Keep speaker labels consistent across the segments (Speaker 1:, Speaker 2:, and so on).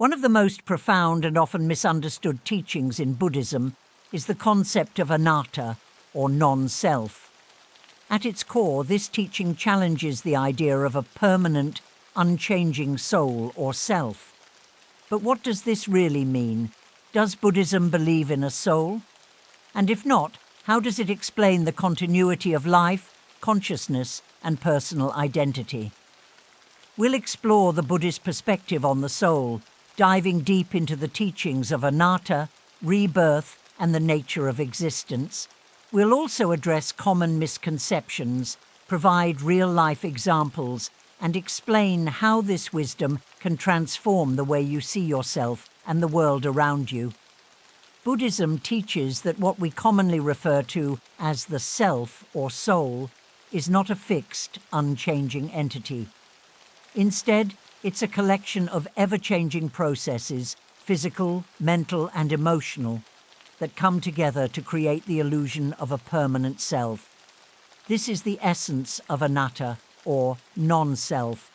Speaker 1: One of the most profound and often misunderstood teachings in Buddhism is the concept of anattā, or non-self. At its core, this teaching challenges the idea of a permanent, unchanging soul or self. But what does this really mean? Does Buddhism believe in a soul? And if not, how does it explain the continuity of life, consciousness, and personal identity? We'll explore the Buddhist perspective on the soul, diving deep into the teachings of anattā, rebirth, and the nature of existence. We'll also address common misconceptions, provide real-life examples, and explain how this wisdom can transform the way you see yourself and the world around you. Buddhism teaches that what we commonly refer to as the self or soul is not a fixed, unchanging entity. Instead, it's a collection of ever-changing processes, physical, mental, and emotional, that come together to create the illusion of a permanent self. This is the essence of anattā, or non-self.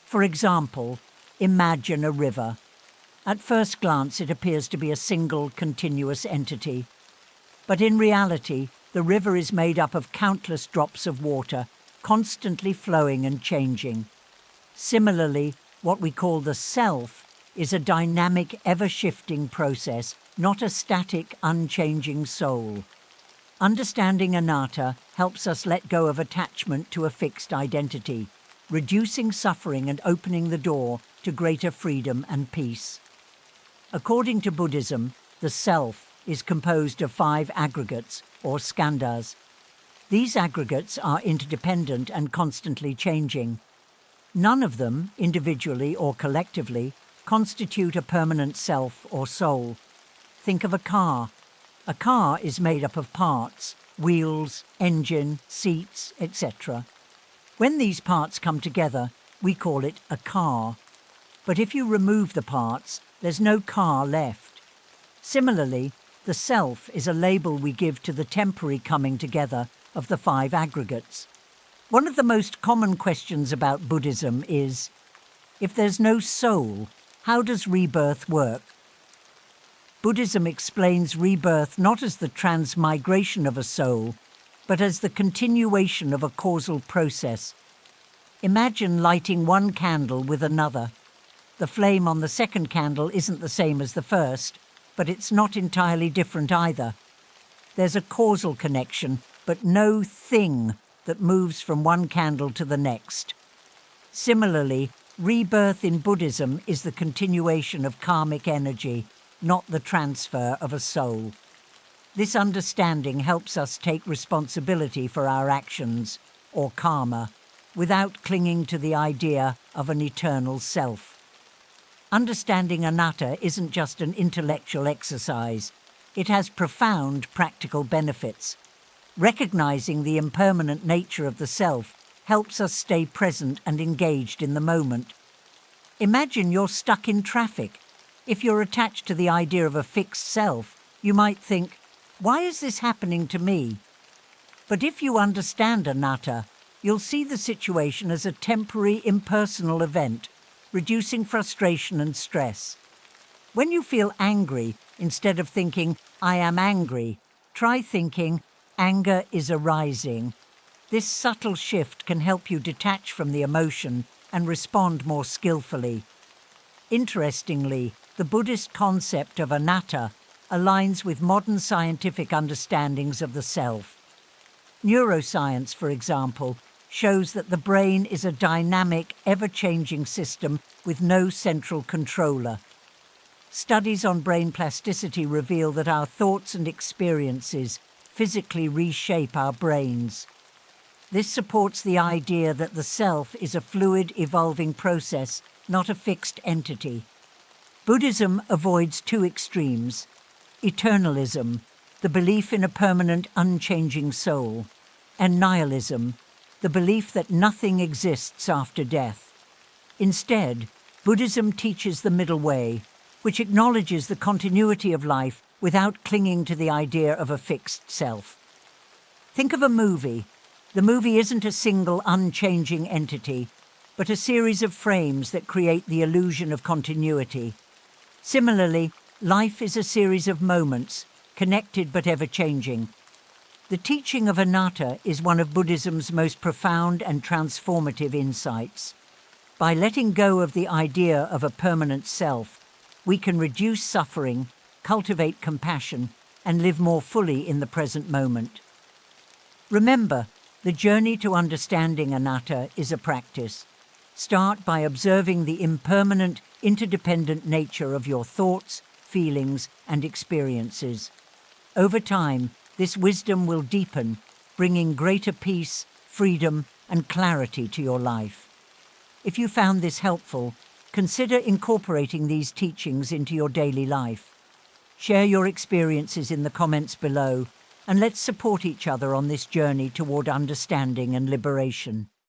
Speaker 1: For example, imagine a river. At first glance, it appears to be a single, continuous entity. But in reality, the river is made up of countless drops of water, constantly flowing and changing. Similarly, what we call the self is a dynamic, ever-shifting process, not a static, unchanging soul. Understanding anattā helps us let go of attachment to a fixed identity, reducing suffering and opening the door to greater freedom and peace. According to Buddhism, the self is composed of 5 aggregates, or skandhas. These aggregates are interdependent and constantly changing. None of them, individually or collectively, constitute a permanent self or soul. Think of a car. A car is made up of parts, wheels, engine, seats, etc. When these parts come together, we call it a car. But if you remove the parts, there's no car left. Similarly, the self is a label we give to the temporary coming together of the 5 aggregates. One of the most common questions about Buddhism is, if there's no soul, how does rebirth work? Buddhism explains rebirth not as the transmigration of a soul, but as the continuation of a causal process. Imagine lighting one candle with another. The flame on the second candle isn't the same as the first, but it's not entirely different either. There's a causal connection, but no thing that moves from one candle to the next. Similarly, rebirth in Buddhism is the continuation of karmic energy, not the transfer of a soul. This understanding helps us take responsibility for our actions, or karma, without clinging to the idea of an eternal self. Understanding anattā isn't just an intellectual exercise. It has profound practical benefits. Recognizing the impermanent nature of the self helps us stay present and engaged in the moment. Imagine you're stuck in traffic. If you're attached to the idea of a fixed self, you might think, why is this happening to me? But if you understand anattā, you'll see the situation as a temporary, impersonal event, reducing frustration and stress. When you feel angry, instead of thinking, I am angry, try thinking, anger is arising. This subtle shift can help you detach from the emotion and respond more skillfully. Interestingly, the Buddhist concept of anattā aligns with modern scientific understandings of the self. Neuroscience, for example, shows that the brain is a dynamic, ever-changing system with no central controller. Studies on brain plasticity reveal that our thoughts and experiences physically reshape our brains. This supports the idea that the self is a fluid, evolving process, not a fixed entity. Buddhism avoids 2 extremes: eternalism, the belief in a permanent, unchanging soul, and nihilism, the belief that nothing exists after death. Instead, Buddhism teaches the middle way, which acknowledges the continuity of life without clinging to the idea of a fixed self. Think of a movie. The movie isn't a single, unchanging entity, but a series of frames that create the illusion of continuity. Similarly, life is a series of moments, connected but ever-changing. The teaching of Anattā is one of Buddhism's most profound and transformative insights. By letting go of the idea of a permanent self, we can reduce suffering, cultivate compassion, and live more fully in the present moment. Remember, the journey to understanding Anattā is a practice. Start by observing the impermanent, interdependent nature of your thoughts, feelings, and experiences. Over time, this wisdom will deepen, bringing greater peace, freedom, and clarity to your life. If you found this helpful, consider incorporating these teachings into your daily life. Share your experiences in the comments below, and let's support each other on this journey toward understanding and liberation.